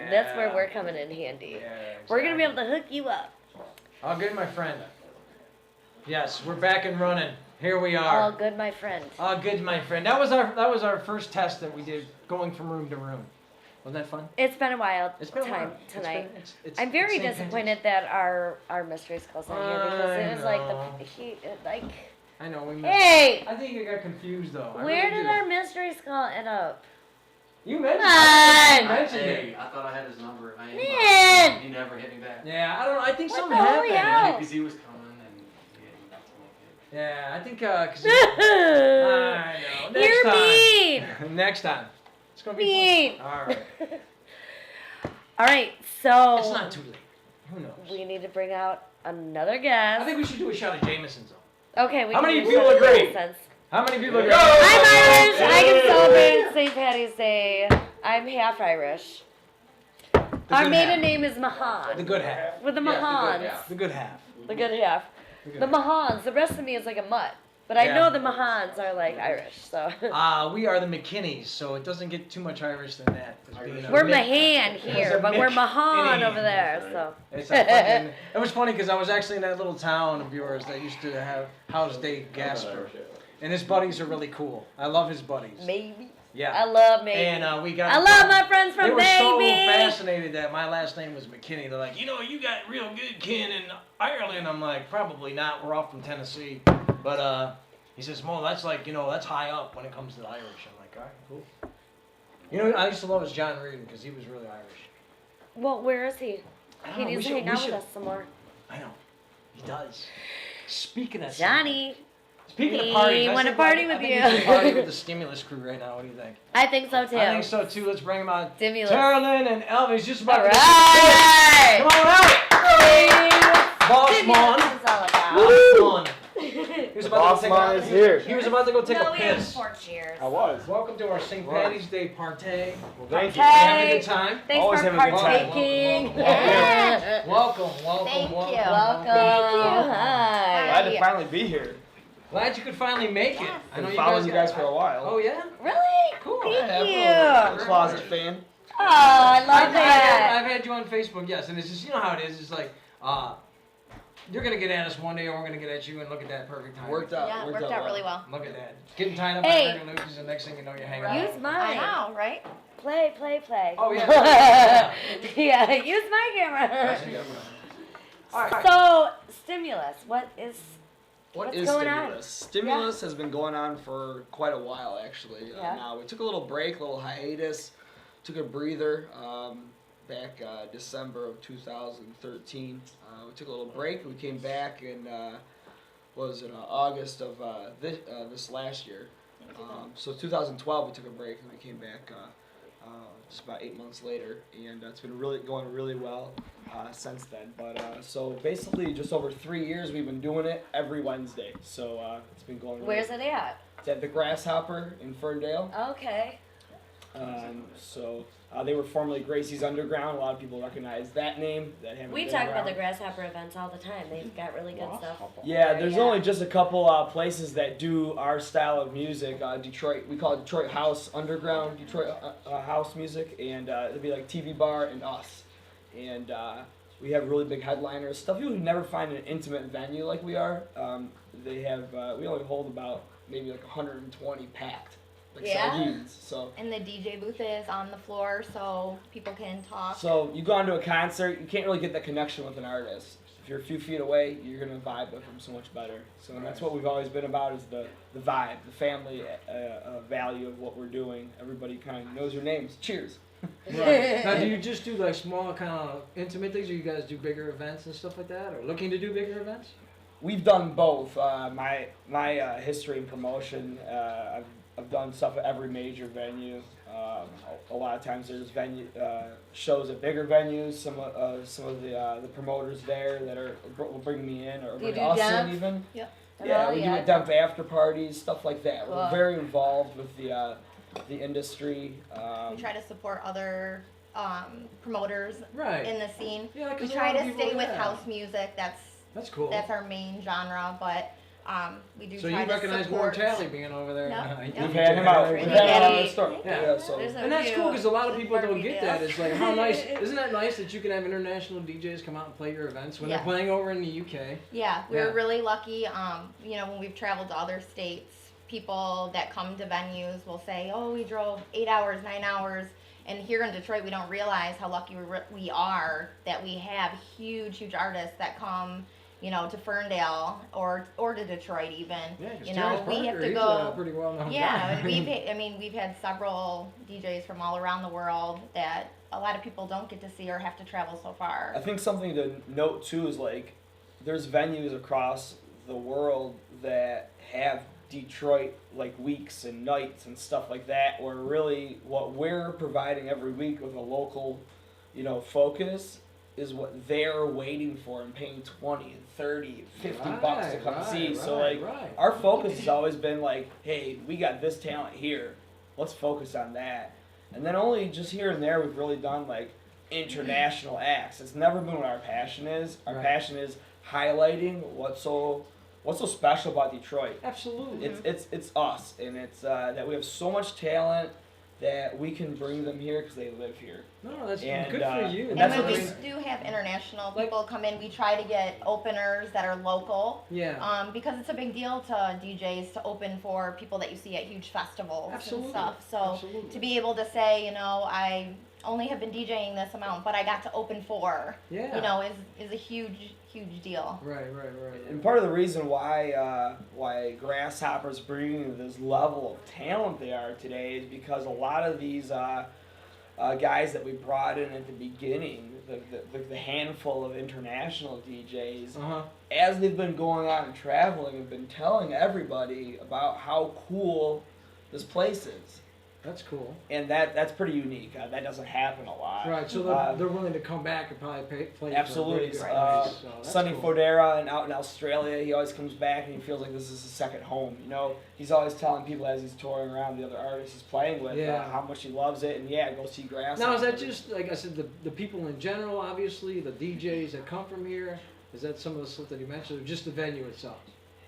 That's where we're coming in handy. Yeah, exactly. We're going to be able to hook you up. All good, my friend. Yes, we're back and running. Here we are. All good, my friend. All good, my friend. That was our first test that we did, going from room to room. Wasn't that fun? It's been a wild It's been a time while. tonight. It's I'm very St. disappointed that our mystery skull's not here because it was like I know. We hey! I think you got confused though. Where did our mystery skull end up? You mentioned Man! it. You mentioned it. I thought I had his number. Man! He never hit me back. Yeah, I don't know. I think What something the holy happened. hell? Because he was coming and he didn't get to make it. Yeah, I think because I know. Next You're time. mean! Next time. It's gonna be Mean! fun. All right. All right, so It's not too late. Who knows? we need to bring out another guest. I think we should do a shot of Jameson's though. Okay, we How can many do people some agree? nonsense. How many people agree? I'm Irish. I can celebrate St. Patty's Day. I'm half Irish. Our good maiden half. name is The Mahan. good half. With the Yeah, the good Mahans. half. The good half. The good half. The good The half. Mahans. The rest of me is like a mutt. But I Yeah. know the Mahans are like Irish, so. We are the McKinneys, so it doesn't get too much Irish than that. as being a We're Mick. Mahan It's here, a but we're Mick Mahan Innie. over there, so. It's a fucking, it was funny because I was actually in that little town of yours that used to have House Day Gasper. And his buddies are really cool. I love his buddies. Maybe. Yeah. I love maybe. And we got. I love my friends They from were so Baby. fascinated that my last name was McKinney. They're like, you got real good kin in Ireland. I'm like, probably not. We're all from Tennessee. But he says, Mo, that's like, that's high up when it comes to the Irish. I'm like, all right, cool. I used to love his John Reardon because he was really Irish. Well, where is he? I don't He know, needs we to should- hang we out should- with us some more. I know. He does. Speaking of Johnny. Speaking He of parties, I wanna think party I with think you. we should party with the Stimulus crew right now. What do you think? I think so too. I think so too. Let's bring them out. Stimulus. Carolyn and Elvis just about All to right. Come on out. Boss Stimulus Mon. is all about. Boss Mon. He was about Boss to go Mon take is here. He was about to go take a No, we have piss. 4 cheers. I was. Welcome to our St. Patty's Day party. Well, thank you. Hey. Having a good time. Thanks Always for have a good time. partaking. Welcome, welcome, Thank welcome. you. Welcome. Hi. Glad to finally be here. Glad you could finally make it. Yes. I know Been following you guys got- for a while. Oh yeah. Really? Cool. Thank you. I'm a closet fan. Oh, I love I've that. had you on Facebook, yes, and it's just, you know how it is. It's like, you're gonna get at us one day, or we're gonna get at you, and look at that perfect time. Worked out. Yeah, worked out really well. Look at that. Getting tied up Hey. by nooses, and next thing you know, you're hanging Right. out. Use I mine. know, right? Play. Oh yeah. Yeah, use my camera. Yeah. All right. So, stimulus. What's What is going on? stimulus? Stimulus has been going on for quite a while, actually. Yeah. Now we took a little break, a little hiatus, took a breather back December of 2013. We took a little break. We came back in August of this last year. So 2012 we took a break and we came back just about 8 months later, and it's been going really well since then. But so basically, just over 3 years we've been doing it every Wednesday. So it's been going. Where's it at? It's at the Grasshopper in Ferndale. Okay. So they were formerly Gracie's Underground. A lot of people recognize that name. That haven't We been talk about around. the Grasshopper events all the time. They've got really good stuff. Yeah, there's Yeah. only just a couple places that do our style of music. Detroit, we call it Detroit House Underground, Detroit house music, and it'd be like TV Bar and us. And we have really big headliners, stuff you would never find in an intimate venue like we are. They have, we only hold about maybe like 120 packed, like Yeah. sardines. So. And the DJ booth is on the floor so people can talk. So you go onto a concert, you can't really get that connection with an artist. If you're a few feet away, you're gonna vibe with them so much better. So that's what we've always been about, is the vibe, the family value of what we're doing. Everybody kind of knows your names. Cheers. Right. Now, do you just do like small kind of intimate things, or you guys do bigger events and stuff like that, or looking to do bigger events? We've done both. My history and promotion, I've done stuff at every major venue. A lot of times there's shows at bigger venues. Some of the promoters there that will bring me in, or Do you bring do us Demph? in even. Yep. Yeah, Oh, we do yeah. it Demph after parties, stuff like that. Cool. We're very involved with the industry. We try to support other promoters Right. in the scene. Yeah, 'cause We a try lot of to people- stay with yeah. house music. That's cool. That's our main genre, but We do So try you to recognize support. Warren Talley being over there? Yep. You Yep. We've had him out. We've had him out in the store. Yeah. So. There's a And that's few cool because a lot of people don't Barbie get dolls. that. It's like how nice, isn't that nice that you can have international DJs come out and play your events when Yeah. they're playing over in the UK? Yeah, we're Yeah. really lucky. You know, when we've traveled to other states, people that come to venues will say, "Oh, we drove 8 hours, 9 hours." And here in Detroit, we don't realize how lucky we are that we have huge artists that come, you know, to Ferndale or to Detroit even. Yeah, because You know, we have to go. pretty well known Yeah, guy. we've had several DJs from all around the world that a lot of people don't get to see or have to travel so far. I think something to note too is like there's venues across the world that have Detroit like weeks and nights and stuff like that, where really what we're providing every week with a local, you know, focus is what they're waiting for and paying 20 and 30 and 50 bucks to come see. So like our focus has always been like, hey, we got this talent here, let's focus on that. And then only just here and there we've really done like international acts. It's never been what our passion is. Our Right. passion is highlighting what's so special about Detroit. Absolutely. It's us, and it's that we have so much talent that we can bring them here because they live here. No, that's And, good for you. and And that's when what we we- do have international Like- people come in, we try to get openers that are local. Yeah. Because it's a big deal to DJs to open for people that you see at huge festivals Absolutely. and stuff. So Absolutely. to be able to say, you know, I only have been DJing this amount, but I got to open for, Yeah. you know, is a huge deal. Right. And part of the reason why Grasshopper's bringing this level of talent they are today is because a lot of these guys that we brought in at the beginning, the handful of international DJs, Uh-huh. as they've been going out and traveling, have been telling everybody about how cool this place is. That's cool. And that's pretty unique. That doesn't happen a lot. Right, so they're willing to come back and probably play Absolutely. for a really good price, so that's Sonny cool. Fodera and out in Australia, he always comes back and he feels like this is his second home. You know, he's always telling people as he's touring around the other artists he's playing with Yeah. how much he loves it, and go see Grass. Now, is that just, like I said, the people in general, obviously, the DJs that come from here? Is that some of the stuff that you mentioned, or just the venue itself?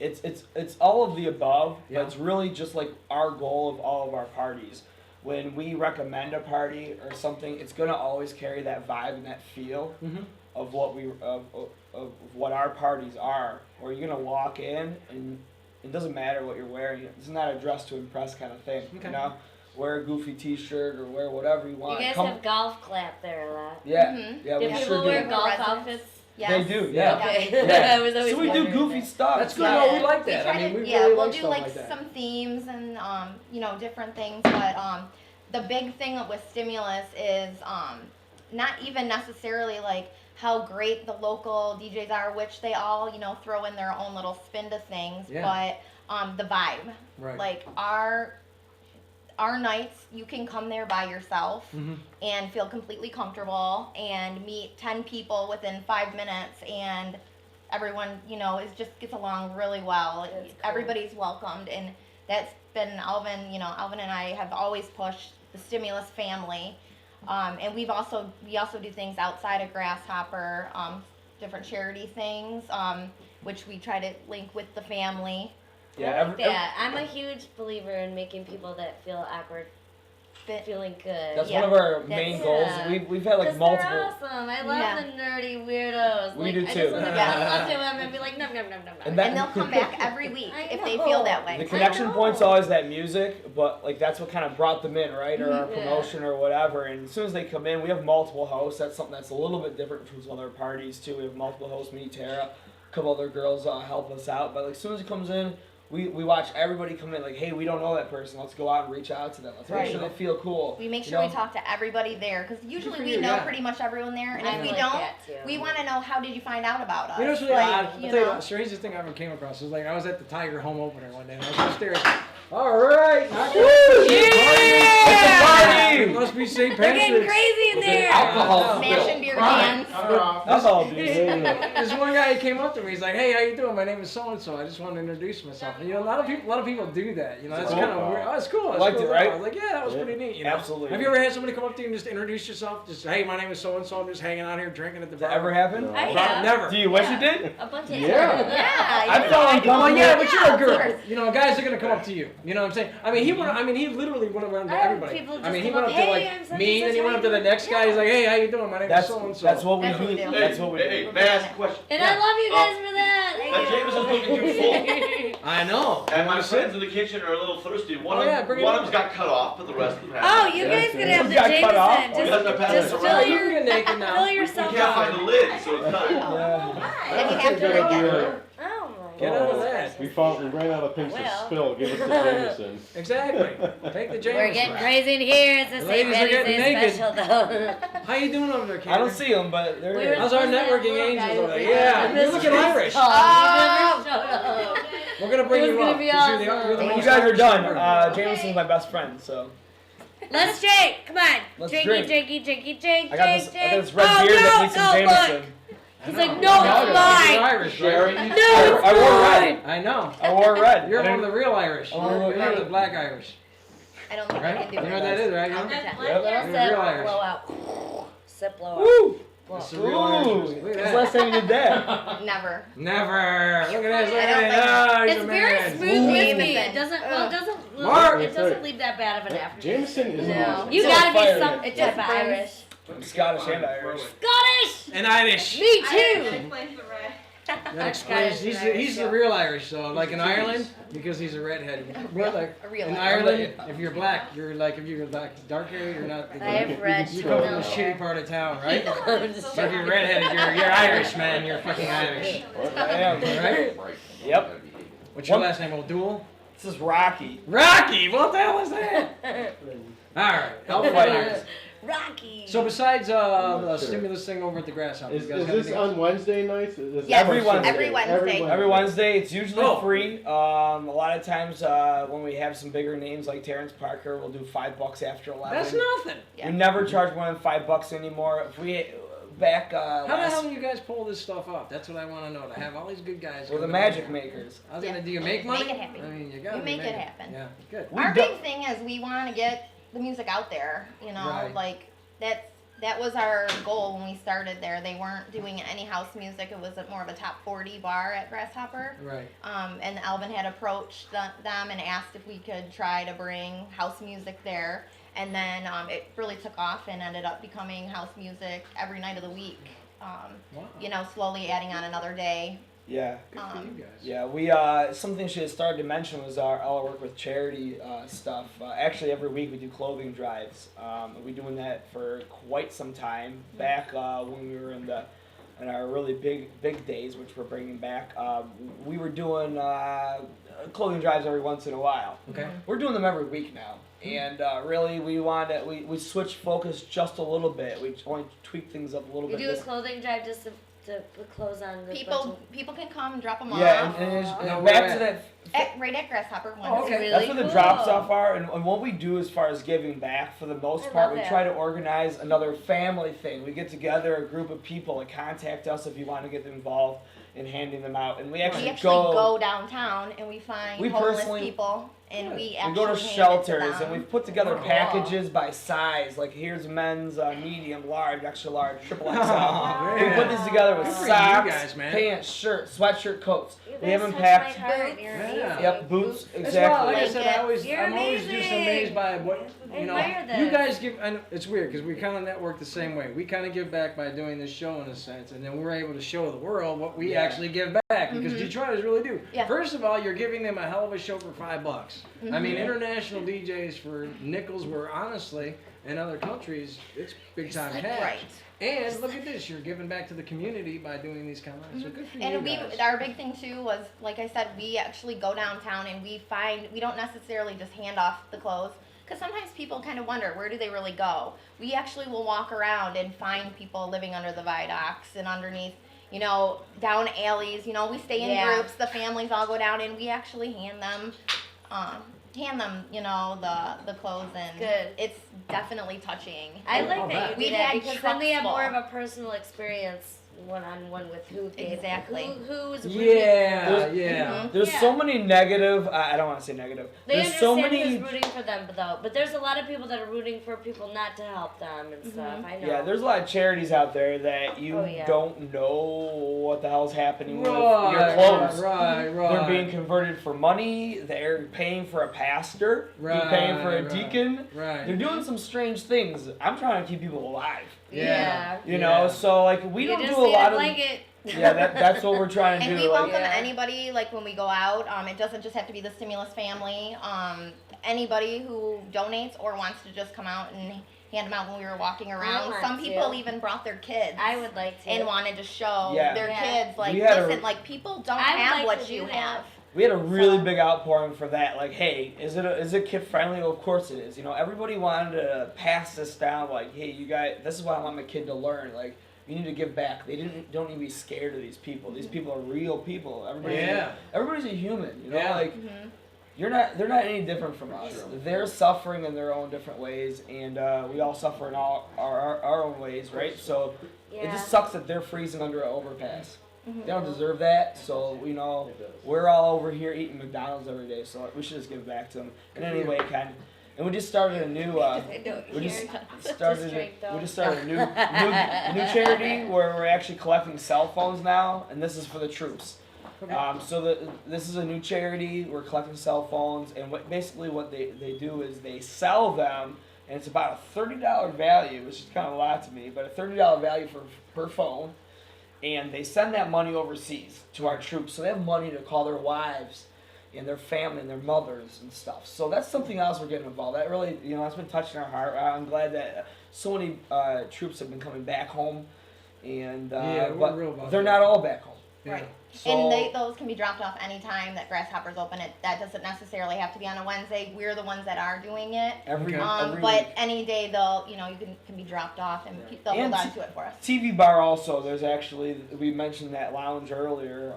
It's all of the above, Yeah. but it's really just like our goal of all of our parties. When we recommend a party or something, it's gonna always carry that vibe and that feel Mm-hmm. of what of what our parties are. Where you're gonna walk in and it doesn't matter what you're wearing. It's not a dress to impress kind of thing. Okay. You know, wear a goofy T-shirt or wear whatever you You want. guys Come- have golf clap there a lot. yeah, Mhm. yeah, Do we people sure wear do. golf Residents. outfits? Yes. They do, yeah. Okay. Yeah. I was always So we do wondering goofy that. stuff. That's good. Yeah. No, we like We that. try I mean, to, we yeah, really we'll like do stuff like like that. some themes and you know, different things, but the big thing with Stimulus is not even necessarily like how great the local DJs are, which they all, you know, throw in their own little spin to things, Yeah. but the vibe. Right. Like our nights, you can come there by yourself Mhm. and feel completely comfortable and meet 10 people within 5 minutes, and everyone, you know, just gets along really well. That's cool. Everybody's welcomed, and that's been Alvin, you know, Alvin and I have always pushed the Stimulus family. And we also do things outside of Grasshopper, different charity things, which we try to link with the family. Yeah, I like that. I'm a huge believer in making people that feel awkward feeling good. That's Yeah. one of our main That's- goals. yeah. We've had like 'Cause multiple. they're awesome. I love Yeah. the nerdy weirdos. We Like, do I too. just want to Yeah. go up to them and be like, nom nom nom nom nom. And that- And they'll come back every week I if they know. feel that way. The connection know. point's always that music, but like that's what kind of brought them in, right? Or our Yeah. promotion or whatever. And as soon as they come in, we have multiple hosts. That's something that's a little bit different from some other parties too. We have multiple hosts. Me, Tara, a couple other girls help us out. But like as soon as he comes in, we watch everybody come in. Like, hey, we don't know that person. Let's go out and reach out to them. Let's Right. make sure they feel cool. We make you sure know? we talk to everybody there, because usually for we you, know yeah. pretty much everyone there, and I if we like don't, that too. we want to know, how did you find out about us? You know what's really Like, odd? I'll you tell you know? the strangest thing I ever came across was like I was at the Tiger home opener one day and I was upstairs. All right, knock it. It's a party! It must be St. They're getting Patrick's. crazy in there. Alcohol Smashing beer spill. cans. That's all, dude. This one guy came up to me. He's like, "Hey, how you doing? My name is so and so. I just wanted to introduce myself." And, a lot of people do that. That's Cool. kind of weird. Oh, it's cool. That's Liked cool. it, right? I was like, "Yeah, that was pretty neat." Absolutely. Have you ever had somebody come up to you and just introduce yourself? Just, "Hey, my name is so and so. I'm just hanging out here drinking at the Does bar." that ever happen? I have. Never. Do you wish you did? A bunch of Yeah. Yeah. I felt uncomfortable. Well, yeah, but you're a of girl. course. Guys are gonna come up to you. You know what I'm saying? He literally went around to I have everybody. people He just went come up up, to "Hey, like I'm such me, and and he such, went how up to you the doing?" next guy. He's like, "Hey, how you doing? My name That's is so and so." that's what we That's what we do. do. That's what we do. Hey, may I ask a question? And I love you guys for that. That Jameson's looking too full. I know. And my You friends said- in the kitchen are a little thirsty. One Oh, of yeah, bring it one of over. them's got cut off, but the rest of them Oh, haven't. you guys could have the Got cut off? Jameson. Oh, that's the pattern. Just Right. fill You your can get naked now. fill We yourself can't find up. the lid, so it's not. Yeah. Then you have to again. Oh my Get out of goodness. that. We ran out of things to Well. spill. Give us the Jameson. Exactly. Take the Jameson. We're getting crazy in here. It's a The St. ladies are Patty's getting Day naked. special though. How you doing over there, Karen? I don't see them, but they're We here. were How's our supposed to have networking little angels guys over there? over Yeah, there. you're looking Irish. Oh, you never showed up. We're gonna bring It was you gonna up. be 'cause you're the- awesome. you're the You most guys are Irish done. member. Jameson's my best friend, so Let's drink. Come on. Let's Drinky, drink. drinky, drinky, drink, I got drink, this. drink. I got this red Oh, beard no, that needs some no, Jameson. look. He's like, no, it's You're mine. Irish, Sherry. right? No, it's I wore mine. red. I know. I wore red. You're I one of didn't- the real Irish. Oh, You're right. the black Irish. I don't think I Right? can do You it. know what that is, right? I'll You know? pretend. Let your You're sip real Irish. blow out. Sip blow out. Woo! That's the Ooh! real Irish. Look When's at the last that. time you did that? Never. Never. Look at this. Look I at don't this. Oh, he's It's a very man. smooth Ooh. whiskey. Jameson. It doesn't. Well, it doesn't. Mark. It doesn't leave that bad of an aftertaste. Jameson is No. awesome. You It's gotta on be fire. some It type just of burns. Irish. I'm Scottish and Irish. Scottish. And Irish. Me too. That explains. He's the real Irish. So like in Ireland, because he's a redhead. We're like A real in Irish. Ireland, if you're black, you're like if you're like dark hair, you're not. I have red. You come from a No. shitty part of town, right? I'm just So if you're redheaded, you're Irish, man. You're fucking Irish. I am. Right? Yep. What's your What? last name? O'Doul? This is Rocky. Rocky. What the hell is that? All right. Hellfighters. Rocky. So besides the Sure. stimulus thing over at the Grasshopper, Is you guys got this anything else? on Wednesday nights? Yes, every Wednesday. every Wednesday. Every Wednesday, it's usually Oh. free. A lot of times when we have some bigger names like Terrence Parker, we'll do $5 after 11. That's nothing. Yeah. We never charge more than $5 anymore. If we back How the last, hell do you guys pull this stuff off? That's what I want to know. To have all these good guys. we're the coming magic in. makers. I was gonna. Yeah. Do you make money? Make it happen. I mean, you gotta. We make it happen. Yeah. Good. We Our do- big thing is we want to get the music out there. You know, Right. like that was our goal when we started there. They weren't doing any house music. It was more of a top 40 bar at Grasshopper. Right. And Alvin had approached them and asked if we could try to bring house music there. And then it really took off and ended up becoming house music every night of the week. Wow. You know, slowly adding on another day. Yeah. Good for you guys. Yeah, we something she had started to mention was our work with charity stuff. Actually, every week we do clothing drives. We've been doing that for quite some time. Back when we were in our really big days, which we're bringing back, we were doing clothing drives every once in a while. Okay. We're doing them every week now, and really we switched focus just a little bit. We want to tweak things up a little We bit. do a clothing drive just to put clothes on. The People can come and drop them Yeah, off. and No, back we're to that. Right at Grasshopper. Oh, okay. Really That's where the cool. drops off are, and what we do as far as giving back, for the most I part, love we that. try to organize another family thing. We get together a group of people and contact us if you want to get involved in handing them out, and we actually, We actually go downtown and we find We homeless personally- people and we we actually go to hand it to shelters them. and we've put together Cool. packages by size. Like here's men's medium, large, extra large, triple XL. Oh, We man. put these together with Good for you socks, guys, man. pants, shirts, sweatshirt, coats. You We have guys them touch packed. my heart. Boots. You're Yeah. amazing. Yep, boots, That's why, exactly. like I said, You're I'm always just amazing. amazed by what I you know. admire this. You guys give. I know, it's weird because we kind of network the same way. We kind of give back by doing this show in a sense, and then we're able to show the world what we Yeah. actually give back because Detroiters really do. Yeah. First of all, you're giving them a hell of a show for $5. I mean, Mhm. international DJs for nickels were honestly in other countries it's big time cash. Right. And look at this, you're giving back to the community by doing these kind of. So good for you And guys. our big thing too was, like I said, we actually go downtown and we don't necessarily just hand off the clothes. Because sometimes people kind of wonder, where do they really go? We actually will walk around and find people living under the viaducts and underneath, you know, down alleys. You know, we stay in Yeah. groups, the families all go down and we actually hand them hand them, the clothes, and Good. it's definitely touching. I like Oh, that that. you do We've that had because then we have trucks more full. of a personal experience one-on-one with who gave Exactly. who's Yeah, rooting. yeah. There's Yeah. so many negative. I don't want to say negative. They There's understand so many. who's rooting for them though, but there's a lot of people that are rooting for people not to help them and stuff. I know. Yeah, there's a lot of charities out there that you Oh, yeah. don't know what the hell's happening with your Right, clothes. right. They're being converted for money. They're paying for a pastor. They're paying for a Right, deacon. Right. They're doing some strange things. I'm trying to keep people alive. Yeah. You know, so like we You don't just do a need lot of. blanket. Yeah, that's what we're trying to And do. we like, welcome Yeah. anybody, like when we go out. It doesn't just have to be the stimulus family. Anybody who donates or wants to just come out and hand them out when we were walking around. want Some people to. even brought their kids. I would like to. and wanted to show Yeah. their Yeah. kids, like, We had a- listen, like, people don't I would have like what to you do that. have. We had a really So- big outpouring for that. Like, hey, is it kid friendly? Well, of course it is. You know, everybody wanted to pass this down. Like, hey, you guys, this is what I want my kid to learn. Like, you need to give back. Don't need to be scared of these people. These people are real people. Everybody's a human. You know, Yeah. like they're not any different from us. Sure. They're suffering in their own different ways, and we all suffer in all our own ways, right? So yeah. it just sucks that they're freezing under an overpass. They don't deserve that. So we're all over here eating McDonald's every day. So we should just give back to them in any way we can. And we just started a new. We just started a new charity where we're actually collecting cell phones now, and this is for the troops. This is a new charity. We're collecting cell phones, and what they do is they sell them, and it's about a $30 value, which is kind of a lot to me, but a $30 value per phone, and they send that money overseas to our troops, so they have money to call their wives and their family and their mothers and stuff. So that's something else we're getting involved. That really, that's been touching our heart. I'm glad that so many troops have been coming back home, and we're but real about they're that. not all back home. Right. So, And those can be dropped off anytime that Grasshopper's open. That doesn't necessarily have to be on a Wednesday. We're the ones that are doing it. every Okay. But week. any day you can be dropped off and they'll And hold on to it for us. TV bar also. There's actually, we mentioned that lounge earlier,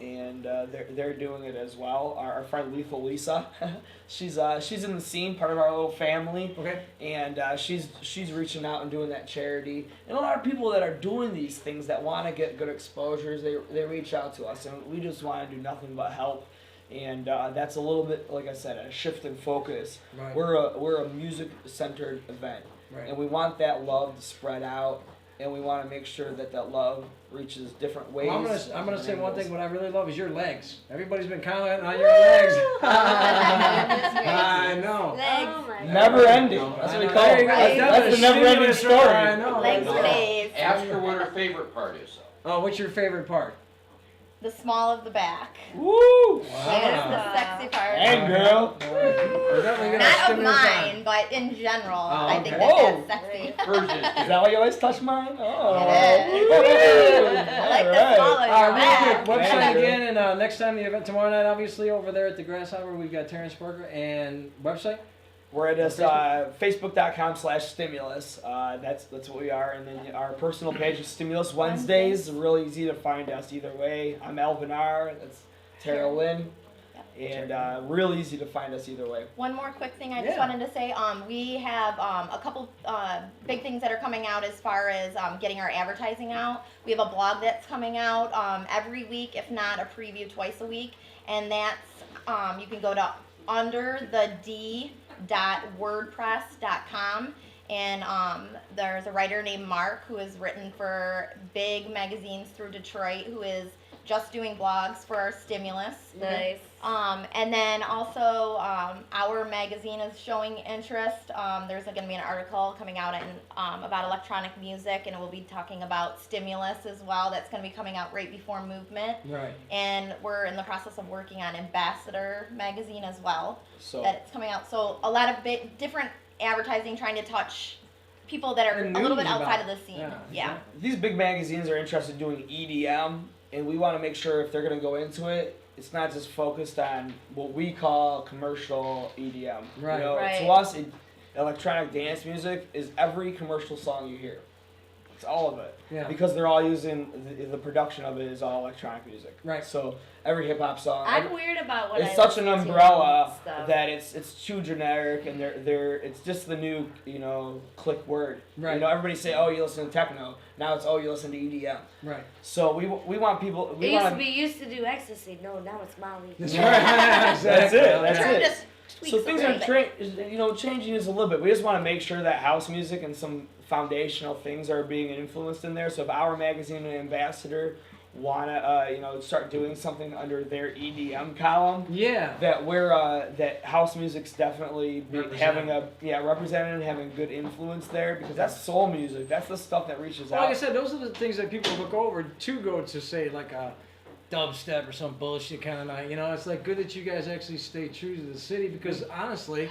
and they're doing it as well. Our friend Lethal Lisa, she's in the scene, part of our little family, Okay. and she's reaching out and doing that charity. And a lot of people that are doing these things that want to get good exposures, they reach out to us, and we just want to do nothing but help. And that's a little bit, like I said, a shift in focus. Right. We're a music-centered event. Right. And we want that love to spread out, and we want to make sure that love reaches different ways. Well, I'm gonna and say one angles. thing. What I really love is your legs. Everybody's been commenting on your legs. I know. Oh my Never ending. That's what we call There it. you go. Right. That's the never-ending Stimulus right story. there, I know. Legs for days. Ask her what her favorite part is, though. Oh, what's your favorite part? The small of the back. Woo! That is the sexy part. Hey, girl. We're definitely gonna Not of stimulus on. mine, but in general, I think okay. Whoa. that's sexy. Hers is Is that why you always touch mine? Oh. It is. Woo! I like the Alright. small of your All right, back. real quick, website Thank you. again, and next time the event tomorrow night, obviously over there at the Grasshopper, we've got Terrence Parker and website. We're at us, facebook.com/stimulus. That's what we are. And then our personal page is Stimulus Wednesdays. Real easy to find us either way. I'm Alvin R. That's Tara Lynn. And real easy to find us either way. One more quick thing I just Yeah. wanted to say. We have a couple big things that are coming out as far as getting our advertising out. We have a blog that's coming out every week, if not a preview twice a week. And that's, you can go to underthed.wordpress.com. And there's a writer named Mark who has written for big magazines through Detroit who is just doing blogs for our stimulus. Nice. And then also, our magazine is showing interest. There's going to be an article coming out about electronic music, and it will be talking about stimulus as well. That's going to be coming out right before Movement. Right. And we're in the process of working on Ambassador magazine as well. So That it's coming out. So a lot of different advertising trying to touch people that are And a little bit news outside about of the scene. it. Yeah. these big magazines are interested in doing EDM, and we want to make sure if they're going to go into it, it's not just focused on what we call commercial EDM. Right. You know, Right. To us, electronic dance music is every commercial song you hear. It's all of it. Yeah. Because they're all using the production of it is all electronic music. Right. So every hip hop song. I'm weird about what It's I such an listen to umbrella and stuff. that it's too generic, and it's just the new click word. Right. You know, everybody say, oh, you listen to techno. Now it's, oh, you listen to EDM. Right. So we want people. It used to be used to do ecstasy. No, now it's Molly. That's Yeah. right. That's it. That's Turn it. this tweaks So a things little are bit. changing just a little bit. We just want to make sure that house music and some foundational things are being influenced in there. So if our magazine and ambassador want to start doing something under their EDM column, Yeah. that we're that house music's definitely having represented and having a good influence there, because that's soul music. That's the stuff that reaches Well, out. like I said, those are the things that people look over to go to say like a dubstep or some bullshit kind of night. You know, it's like good that you guys actually stay true to the city, because honestly,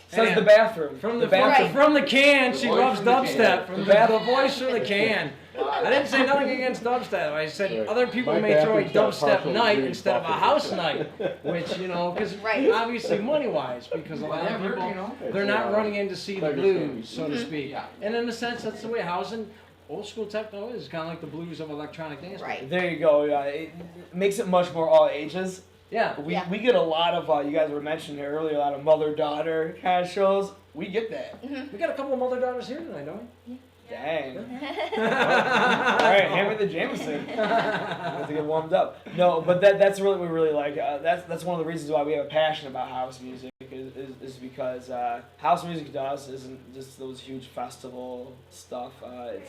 Says the bathroom. from the bathroom. from the can, she Voice loves from the can. dubstep. From the voice from the can. I didn't say nothing against dubstep. I said Right. other people My may throw a bathroom's got dubstep partial night green instead of a bucket. house night, which because Right. obviously money wise, because a lot of Whatever, people you know. they're not running in to see the Tiger blues, King. so to speak. Yeah. And in a sense, that's the way housing, old school techno is kind of like the blues of electronic dance. Right. There you go. It makes it much more all ages. Yeah. We get a lot of you guys were mentioning it earlier, a lot of mother-daughter kind of shows. We get that. We got a couple of mother daughters here tonight, don't we? Dang. All right, hand me the Jameson. Have to get warmed up. No, but that's really what we really like. That's one of the reasons why we have a passion about house music is because house music to us isn't just those huge festival stuff.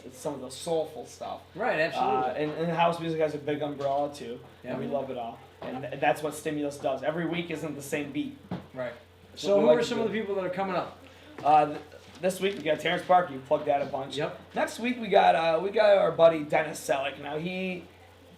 It's some of the soulful stuff. Right, absolutely. And house music has a big umbrella too, Yeah. and we love it all. And that's what Stimulus does. Every week isn't the same beat. Right. what So we who like are to some do. of the people that are coming up? This week we got Terrence Parker. You plugged that a bunch. Yep. Next week we got our buddy Dennis Selleck. Now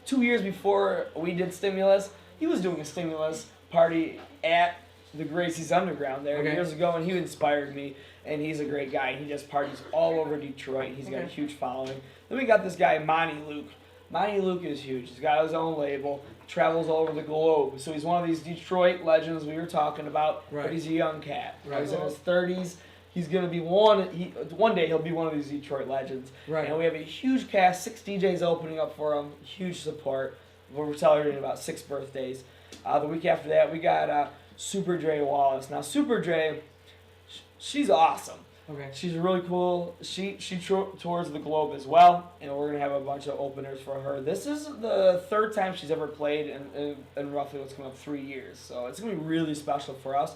2 years before we did Stimulus, he was doing a Stimulus party at the Gracie's Underground there Okay. years ago, and he inspired me. And he's a great guy. He just parties all over Detroit. He's got a Okay. huge following. Then we got this guy Monty Luke. Monty Luke is huge. He's got his own label. Travels all over the globe. So he's one of these Detroit legends we were talking about. Right. But he's a young cat. Right. He's in his 30s. He's gonna be one day he'll be one of these Detroit legends. Right. And we have a huge cast, 6 DJs opening up for him, huge support. We're celebrating about 6 birthdays. The week after that, we got Super Dre Wallace. Now, Super Dre, she's awesome. Okay. She's really cool. She tours the globe as well, and we're gonna have a bunch of openers for her. This is the 3rd time she's ever played in roughly what's coming up 3 years. So it's gonna be really special for us.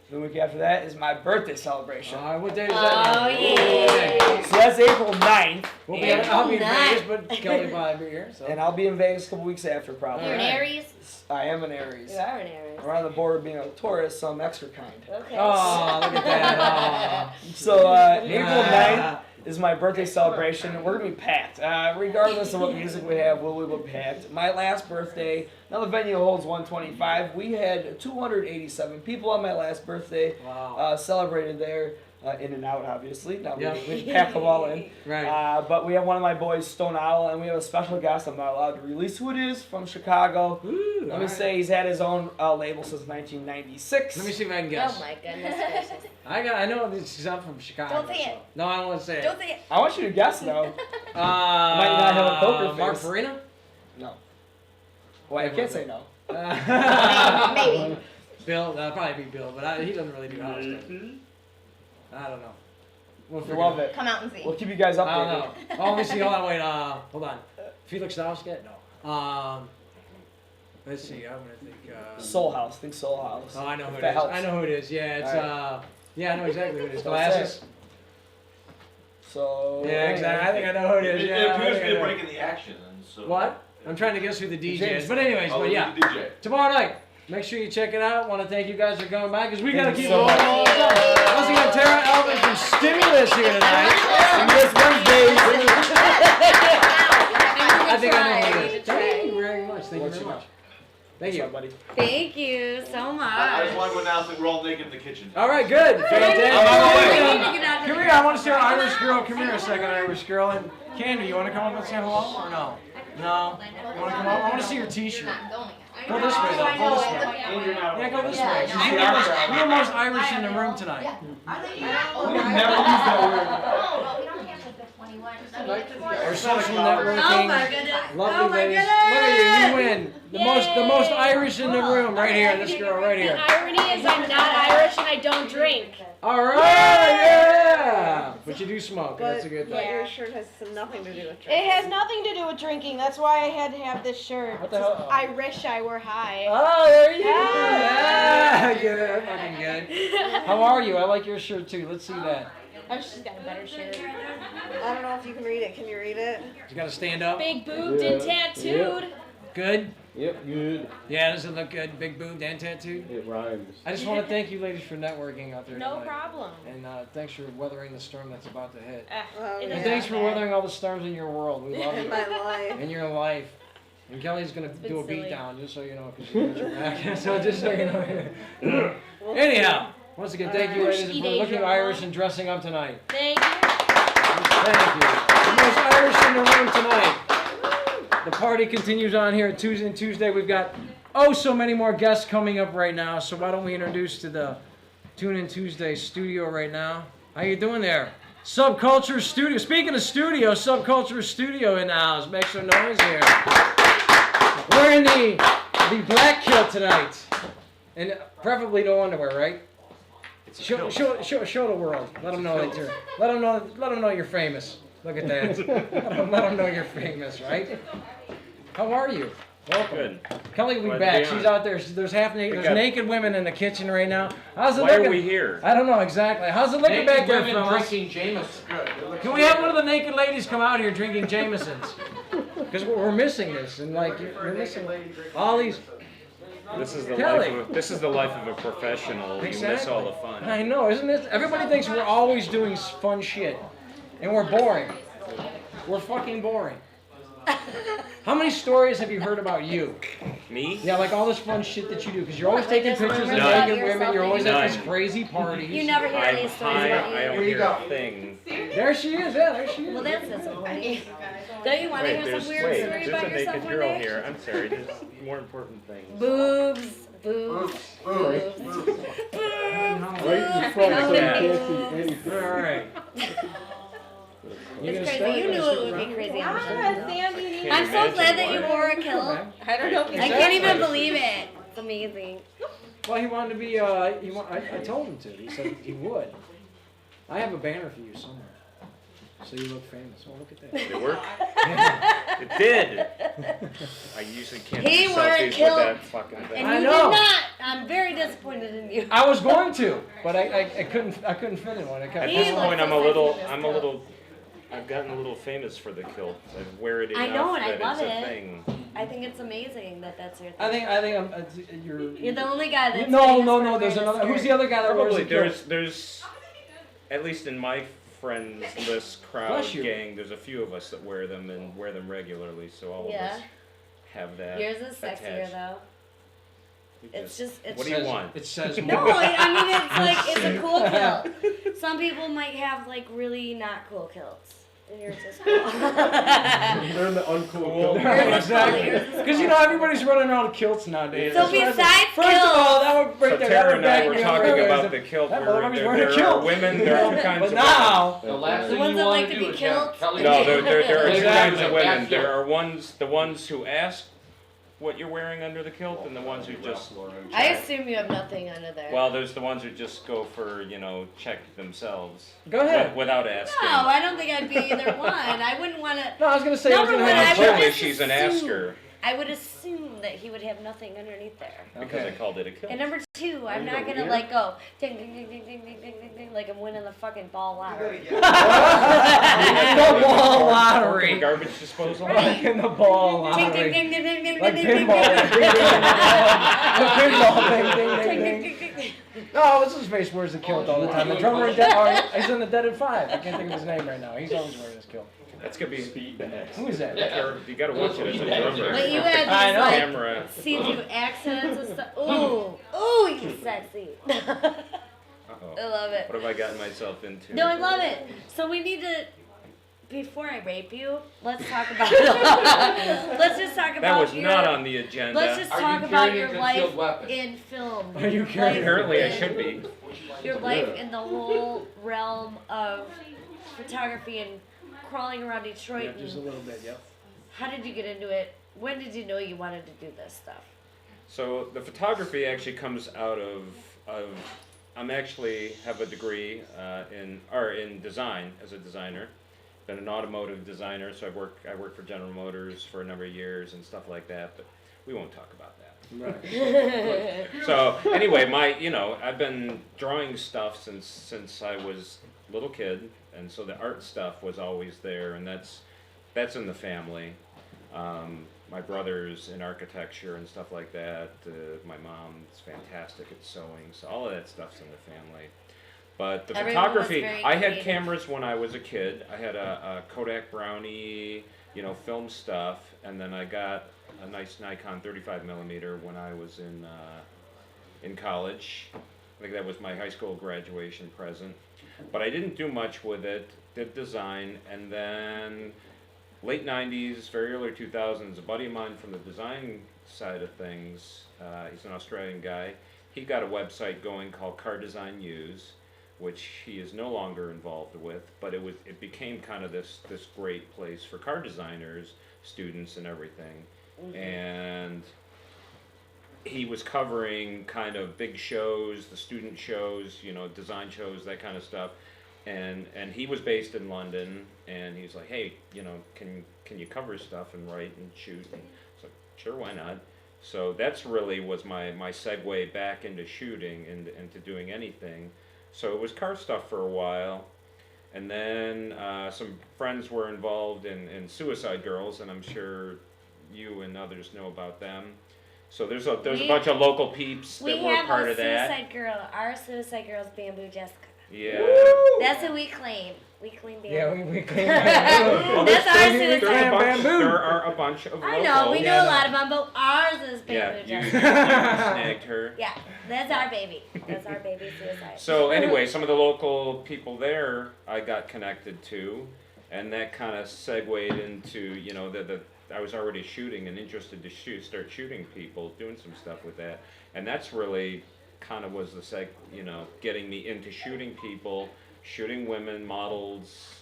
The week after that is my birthday celebration. What day is that? Oh, yeah. So that's April 9th, We'll be, I'll be in April Vegas, 9th. but Kelly will probably be here. So. and I'll be in Vegas a couple weeks after probably. You're an Aries? I am an Aries. You are an Aries. We're on the border of being a Taurus, so I'm extra kind. Okay. Oh, look at that. So April Yeah. 9th is my birthday celebration. We're going to be packed. Regardless of what music we have, we'll be packed. My last birthday, now the venue holds 125. We had 287 people on my last birthday. Wow. Celebrated there. In and out, obviously. Now Yeah. we pack them all in. Right. But we have one of my boys, Stone Owl, and we have a special guest. I'm not allowed to release who it is, from Chicago. Ooh, Let all me right. say he's had his own label since 1996. Let me see if I can guess. Oh my goodness gracious. I know this because I'm from Chicago. Don't say so. it. No, I won't say it. Don't say it. I want you to guess, though. Might not have a poker Mark face. Farina? No. Well, I can't say no. Maybe. Bill, that'll probably be Bill, but he doesn't really do house stuff. I don't know. We'll We figure love it it. Come out and see. We'll keep you guys out. I updated. don't know. Oh, let me see. Hold on, wait. Hold on. Felix Dauskat? No. Let's see. I'm gonna think. Soul House. Think Soul House. Oh, I know who If it that is. helps. I know who it is. Yeah, it's All yeah, I know exactly who it is. Don't say Glasses. So. Yeah, exactly. I think I know who it is. It Yeah. I appears think to I be know. breaking the action, and so. What? I'm trying to guess who the DJ James. is. But anyways, Oh, but yeah. the DJ. Tomorrow night, make sure you check it out. Want to thank you guys for coming by because we got to Thank you keep so rolling much. all the time. Plus, we got Tara Elvin from Stimulus here tonight. And this Wednesday. I think I know who it Try. is. Thank you very much. Thank you very much. Thank What's you. up, buddy? Thank you so much. I just want to announce that we're all naked in the kitchen. All right, good. We Fantastic. need to get out Come here. I want to see our Irish girl. Come here a second, Irish girl. And Candy, you want to come up and say hello or no? No? You want to come up? I want to see your T-shirt. Not going. Go this way, though. Go this way. Andrew and I. Yeah, go this Yeah. way. You're the most Irish in the room tonight. Yeah. We've never used that word. Oh, well, we don't have to. Our social networking. Oh my goodness. Lovely Oh my ladies. goodness. Look at you, you win. The most Yay. Irish in the room, right here. This girl right The here. irony is I'm not Irish and I don't drink. All right, yeah. But you do smoke. But That's a good yeah, thing. your shirt has nothing to do with It drinking. has nothing to do with drinking. That's why I had to have this shirt. What the hell? I wish I were high. Oh, there you go. Ah. Yeah, good. Fucking good. How are you? I like your shirt too. Let's see that. Oh, she's got a better shirt. I don't know if you can read it. Can you read it? You gotta stand up. Big boobed and tattooed. Good. Yep, good. Yeah, does it look good? Big boobed and tattooed. It rhymes. I just want to thank you, ladies, for networking out there No tonight. problem. And thanks for weathering the storm that's about to hit. Oh, It And doesn't thanks for matter. weathering all the storms in your world. We love In you. my life. In your life. And Kelly's gonna been do a silly. beat down, just so you know, because she got your back. So just so you know. Anyhow, once again, thank you, ladies, for Eat looking Asia. Irish and dressing up tonight. Thank you. Thank you. The most Irish in the room tonight. The party continues on here at Tuesday and Tuesday. We've got so many more guests coming up right now. So why don't we introduce to the Tune In Tuesday studio right now? How you doing there? Subculture Studio. Speaking of studio, Subculture Studio in the house. Make some noise here. Wearing the black kilt tonight, and preferably no underwear, right? Show the world. Let them know that you're. Let them know you're famous. Look at that. let them know you're famous, right? How are you? Welcome. Good. Kelly will be Glad to back. be on. She's out there. There's got- naked women in the kitchen right now. How's it Why looking? are we here? I don't know exactly. How's it looking back there, fellas? drinking Jameson. Can we have one of the naked ladies come out here drinking Jamesons? Because we're missing this, and like we're missing all these. This is the Kelly. life of a professional. You miss all the fun. I know, isn't it? Everybody thinks we're always doing fun shit, and we're boring. We're fucking boring. How many stories have you heard about you? Me? Yeah, like all this fun shit that you do, because you're always taking Just pictures of remember None. naked women. You're always at these None. crazy parties. You never hear I'm any stories high. about I you. don't hear a thing. There she is. Yeah, there she is. Well, that's disappointing. Don't you want to Wait, hear there's some weird story there's about a yourself naked one girl day? here. I'm sorry. There's more important things. Boobs, boobs, boobs. Right in front so you can't see anything. All right. You It's gonna crazy. start? You You knew gonna it would start? be crazy. Ah, Sandy, you need I'm so imagine glad that you why. wore a kilt. I don't know if you I can't even believe it. It's amazing. Well, he wanted to be. I told him to. He said he would. I have a banner for you somewhere, so you look famous. Oh, look at that. Did it work? It did. I usually can't He do wore a selfies with kilt, that fucking thing. And I you know. did not. I'm very disappointed in you. I was going to, but I couldn't fit in one. I kept At He this looks point, so I'm a little. sexy in I'm this a little. I've gotten a little famous for the kilt. I wear it enough I know, and I that love it's a it. thing. I think it's amazing that that's your thing. I think you're. You're the only guy that's No. famous for There's wearing a another. Who's skirt. the other guy that wears Probably the kilt? there's at least in my friends list crowd Bless you. gang, there's a few of us that wear them and wear them regularly, so all Yeah. of us have that. Yours is sexier attached. though. We It's just- just it's What do you want? It says No, more. I mean it's like it's a cool kilt. Some people might have like really not cool kilts. And yours is cool. They're in the uncool. Yours is cool, Exactly. yours is Because cool. everybody's running around kilts nowadays. So That's what I said. besides First of all, kilts- that would break So that Tara would and I back were me up talking earlier. about the kilt. That Where motherfucker's wearing a there kilt. are women, there are two kinds But of now, The last The thing ones you that want like to do be is have killed? Kelly. No, there are two kinds of Exactly. women. There are the ones who ask what you're wearing under the kilt, and the ones who just. I assume you have nothing under there. Well, there's the ones who just go for, check themselves. Go ahead. Without asking. no, I don't think I'd be either one. I wouldn't want to. No, I was gonna say I was Number gonna one, have I a would kilt. Clearly just she's an assume- asker I would assume that he would have nothing underneath there. because I Okay. called it a kilt. And number two, I'm not gonna like go ding ding ding ding ding ding ding ding ding like I'm winning the fucking ball lottery. The ball The lottery. garbage disposal. Like in the ball Ding lottery. ding ding ding ding ding Like ding ding pinball. ding Ding, ding, ding, ding. Pinball. Ding, ding, ding ding, ding ding. ding ding. No, what's his face wears the kilt all the time. The drummer in he's in the Dead at 5. I can't think of his name right now. He's always wearing his kilt. That's gonna be speed. Who is that? You gotta watch it as a drummer. But you had I these know. like Camera. see-through accents and stuff. Ooh, ooh, you sexy. Uh-oh. I love it. What have I gotten myself into? No, I love it. So we need to. Before I rape you, let's talk about. Let's just talk about That was your. not on the agenda. Let's just Are talk you about carrying your a life concealed weapon? in film. Are you Life carrying- Apparently, I in- should be. Your life in the whole realm of photography and crawling around Detroit. Yeah, just a And little bit. Yep. how did you get into it? When did you know you wanted to do this stuff? So the photography actually comes out of I'm actually have a degree in design as a designer. Been an automotive designer, so I worked for General Motors for a number of years and stuff like that. But we won't talk about that. Right. So anyway, I've been drawing stuff since I was a little kid, and so the art stuff was always there, and that's in the family. My brother's in architecture and stuff like that. My mom's fantastic at sewing, so all of that stuff's in the family. But the Everyone was photography, very I had creative. cameras when I was a kid. I had a Kodak Brownie, film stuff, and then I got a nice Nikon 35 millimeter when I was in college. I think that was my high school graduation present. But I didn't do much with it. Did design, and then late 90s, very early 2000s, a buddy of mine from the design side of things, he's an Australian guy, he got a website going called Car Design Use, which he is no longer involved with, but it became kind of this great place for car designers, students and everything. And he was covering kind of big shows, the student shows, design shows, that kind of stuff. And he was based in London, and he's like, hey, can you cover stuff and write and shoot? And I was like, sure, why not? So that's really was my segue back into shooting and into doing anything. So it was car stuff for a while, and then some friends were involved in Suicide Girls, and I'm sure you and others know about them. So there's a bunch of local peeps that were part of that. Suicide Girl. Our Suicide Girl's Bamboo Jessica. Yeah. That's who we claim. We claim Bamboo. Yeah, we claim Well, That's our there's Suicide a bunch, Bamboo. there are a bunch of I local. know, we know Yeah, a lot of them, but ours is Bamboo Yeah, you Jessica. snagged her. Yeah, that's our baby. That's our baby Suicide. So anyway, some of the local people there I got connected to, and that kind of segued into I was already shooting and interested to start shooting people, doing some stuff with that, and that's really kind of was the getting me into shooting people, shooting women, models,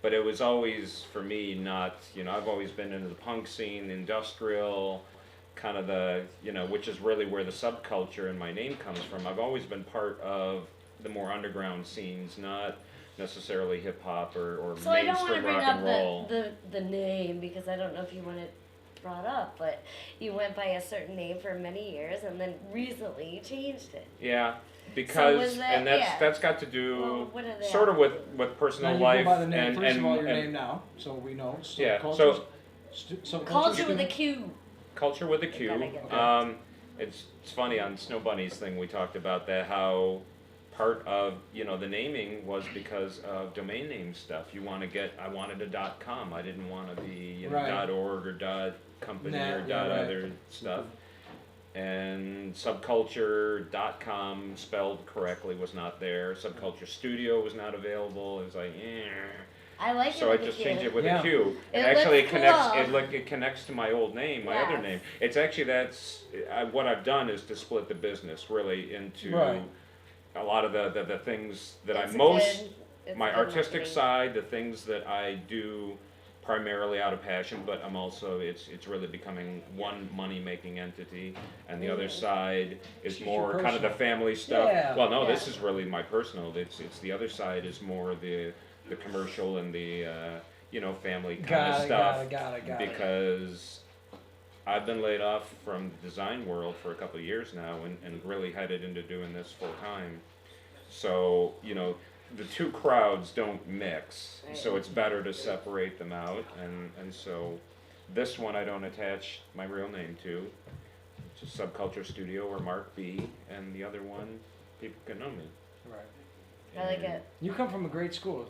but it was always for me not, I've always been into the punk scene, industrial, kind of the, which is really where the subculture in my name comes from. I've always been part of the more underground scenes, not necessarily hip hop or So I don't want to mainstream bring rock up and roll. the name because I don't know if you want it brought up, but you went by a certain name for many years and then recently you changed it. Yeah, because was that- and that's yeah. that's got to do Well, what are they sort of at? with personal Now you life go by the name. and First of all, your and name now, so we know. So Yeah, cultures, so- Culture with a Q. culture with a Q. Gotta get It's funny on Snow Bunny's thing we talked about that how part of the naming was because of domain name stuff. I wanted a .com. I didn't want to be Right. .org or .company Nah, or yeah, right. other stuff. And subculture.com spelled correctly was not there. Subculture Studio was not available. It was like, I like so I it with just a changed Q. it with Yeah. a Q. It And actually, looks it connects. cool. It connects to my old name, my other Yes. name. It's actually what I've done is to split the business really into Right. a lot of the things that It's I a most good- it's my good artistic marketing. side, the things that I do primarily out of passion, but I'm also it's really becoming one money making entity, and the other side is It's more your kind of the personal. family stuff. Yeah. Well, no, Yeah. this is really my personal. It's the other side is more the commercial and the family kind of stuff. Got it. Because I've been laid off from the design world for a couple of years now and really headed into doing this full time. So, the two crowds don't mix, so it's better to separate them out. And so this one I don't attach my real name to. It's just Subculture Studio or Mark B. And the other one, people can know me. Right. I like it. You come from a great school.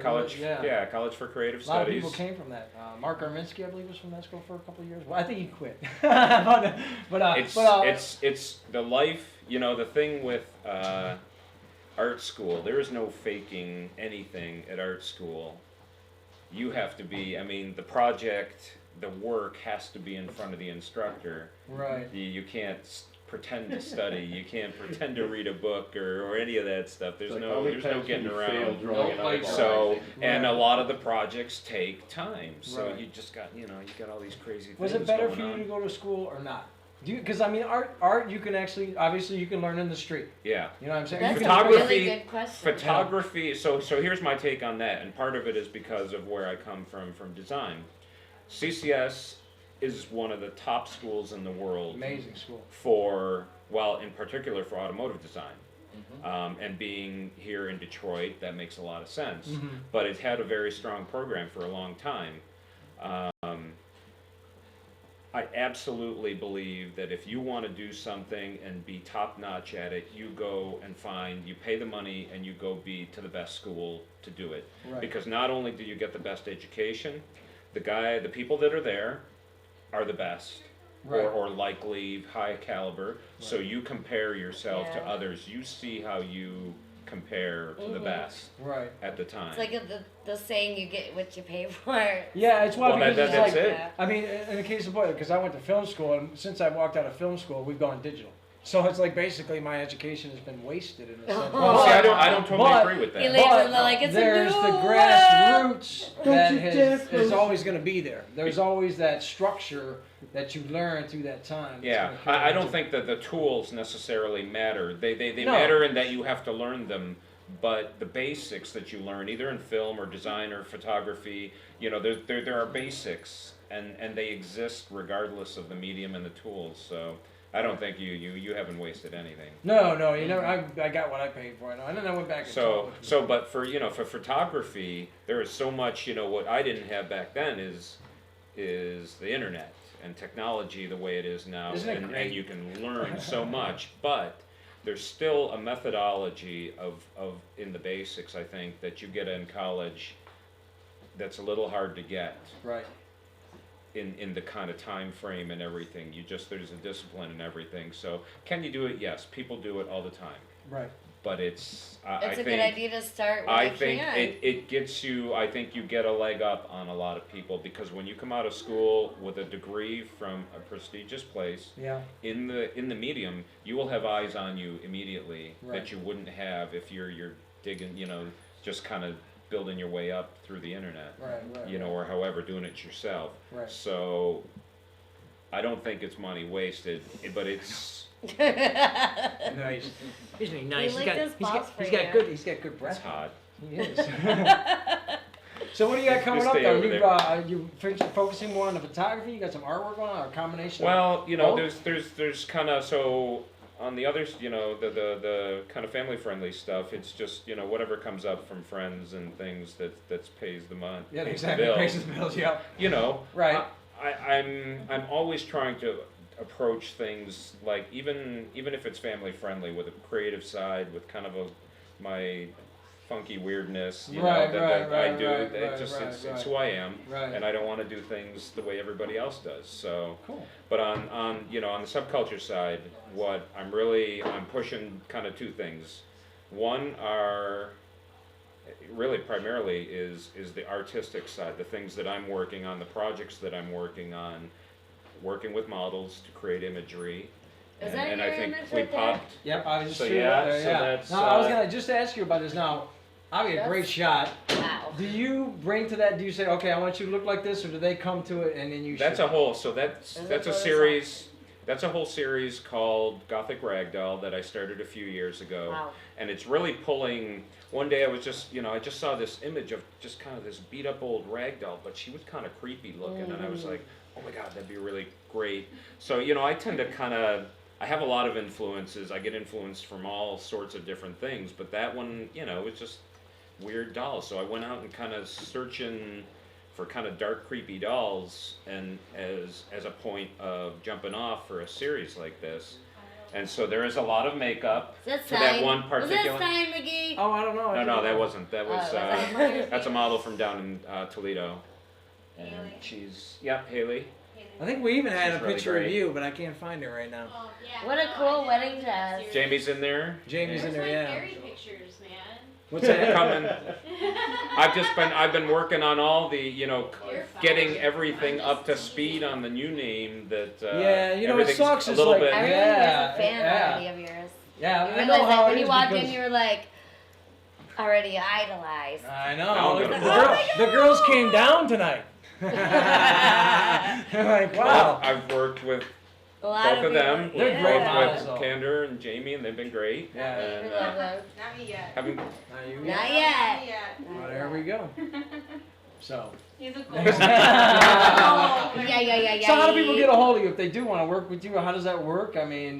College, yeah. College for Creative A lot of Studies. people came from that. Mark Arminsky, I believe, was from that school for a couple of years. Well, I think he quit. but It's the life, the thing with art school, there is no faking anything at art school. You have to be, the project, the work has to be in front of the instructor. right. You can't pretend to study. You can't pretend to read a book or any of that stuff. There's Like, no how many there's no times getting can you around. fail drawing an eyeball? So and a Right. lot of the projects take time. So Right. you just got you got all these crazy things Was it better going for you on. to go to school or not? Because I mean, art you can actually obviously you can learn in the street. Yeah. You know what I'm saying? That's You a can- Photography- really good question. Photography. So here's my take on that, and part of it is because of where I come from design. CCS is one of the top schools in the world Amazing school. for, well, in particular for automotive design. And being here in Detroit, that makes a lot of sense. Mhm. But it's had a very strong program for a long time. I absolutely believe that if you want to do something and be top notch at it, you go and you pay the money and you go be to the best school to do it. Right. Because not only do you get the best education, the people that are there are the best. Right. Or likely high caliber. So you compare yourself to Yeah. others. You see how you compare to the Mhm. best Right. at the time. It's like the saying, you get what you pay for. Yeah, it's why Well, because it's that's like it. I mean, in the case of point, because I went to film school, and since I walked out of film school, we've gone digital. So it's like basically my education has been wasted in a sense. Well, see, I don't totally But- agree with He that. leaves But and they're like, it's a there's new the world. grassroots that you dare is always going to be there. There's always that structure that you learn through that time. that's Yeah, gonna carry I don't you. think that the tools necessarily matter. They No. matter in that you have to learn them, but the basics that you learn, either in film or design or photography, there are basics, and they exist regardless of the medium and the tools. So I don't think you haven't wasted anything. No, you know, I got what I paid for it, and then I went back. And But for photography, there is so much. What I didn't have back then is the internet and technology the way it is now, Isn't it and great? you can learn so much. But there's still a methodology of in the basics, I think, that you get in college that's a little hard to get right. in the kind of time frame and everything. There's a discipline and everything. So can you do it? Yes, people do it all the time. Right. But it's I It's a think good idea to start when I you think can. it gets you. I think you get a leg up on a lot of people because when you come out of school with a degree from a prestigious place Yeah. in the medium, you will have eyes on you immediately Right. that you wouldn't have if you're digging, just kind of building your way up through the internet, Right. or however doing it yourself. Right. So I don't think it's money wasted, but it's Nice. Isn't he nice? We like this boss for he's got you. good. He's got good it's breath. hot. He is. So what do you got coming Just up stay though? over You there. you focusing more on the photography? You got some artwork going on, or a combination? Well, both? there's kind of so on the others, the kind of family friendly stuff. It's just whatever comes up from friends and things that pays the month. Yeah, pays exactly. The Pays bills. the bills. Yeah. Right. Right. I'm always trying to approach things like even if it's family friendly with a creative side with kind of my funky weirdness Right, that right, I right, do. right, It's right. who I am, Right. and I don't want to do things the way everybody else does. So, Cool. but on the subculture side, what I'm pushing kind of two things. One are really primarily is the artistic side, the things that I'm working on, the projects that I'm working on, working with models to create imagery. Is and, that and your I think image we right there? popped. Yep. I was just So, shooting yeah, up there. so Yeah. that's, Now I was uh, gonna just ask you about this. Now, I get a great shot. Wow. Do you bring to that? Do you say, okay, I want you to look like this, or do they come to it and then you? That's shoot? a whole. So that's Is it that's a Photoshop? series. That's a whole series called Gothic Ragdoll that I started a few years ago. Wow. And it's really pulling. One day I was just, I just saw this image of just kind of this beat up old ragdoll, but she was kind of creepy looking, and I was like, oh my god, that'd be really great. So I tend to I have a lot of influences. I get influenced from all sorts of different things, but that one, it's just weird dolls. So I went out and kind of searching for kind of dark, creepy dolls, and as a point of jumping off for a series like this. And so there is a lot of makeup Is that for that Stein? one Was particular. that Stein McGee? Oh, I don't know. No, that wasn't. That was wasn't. that's a model from down in Toledo. And she's Haley. I think we even had She's a really picture of great. you, but I can't find it right now. What a cool wedding dress. Jamie's in there. Jamie's in there, yeah. Gary pictures, man. What's that? coming. I've been working on all the, getting everything up to speed on the new name that, Yeah, you know, it everything's sucks, a it's little like- bit. I remember Yeah, you was a fan yeah. already of yours. Yeah, You I realized know that how when it you is walked because in, you were like already idolized. I Now know. I'm The, gonna- the girls came down tonight. They're like, wow. Well, I've worked with A lot both of them. They're yeah. great Both models, with though. Candor and Jamie, and they've been great. Yeah. And, Love them. Not me yet. having, Now you Not yet. Well, there we go. So. He's a So Yeah. how do people get a hold of you if they do want to work with you? How does that work? I mean.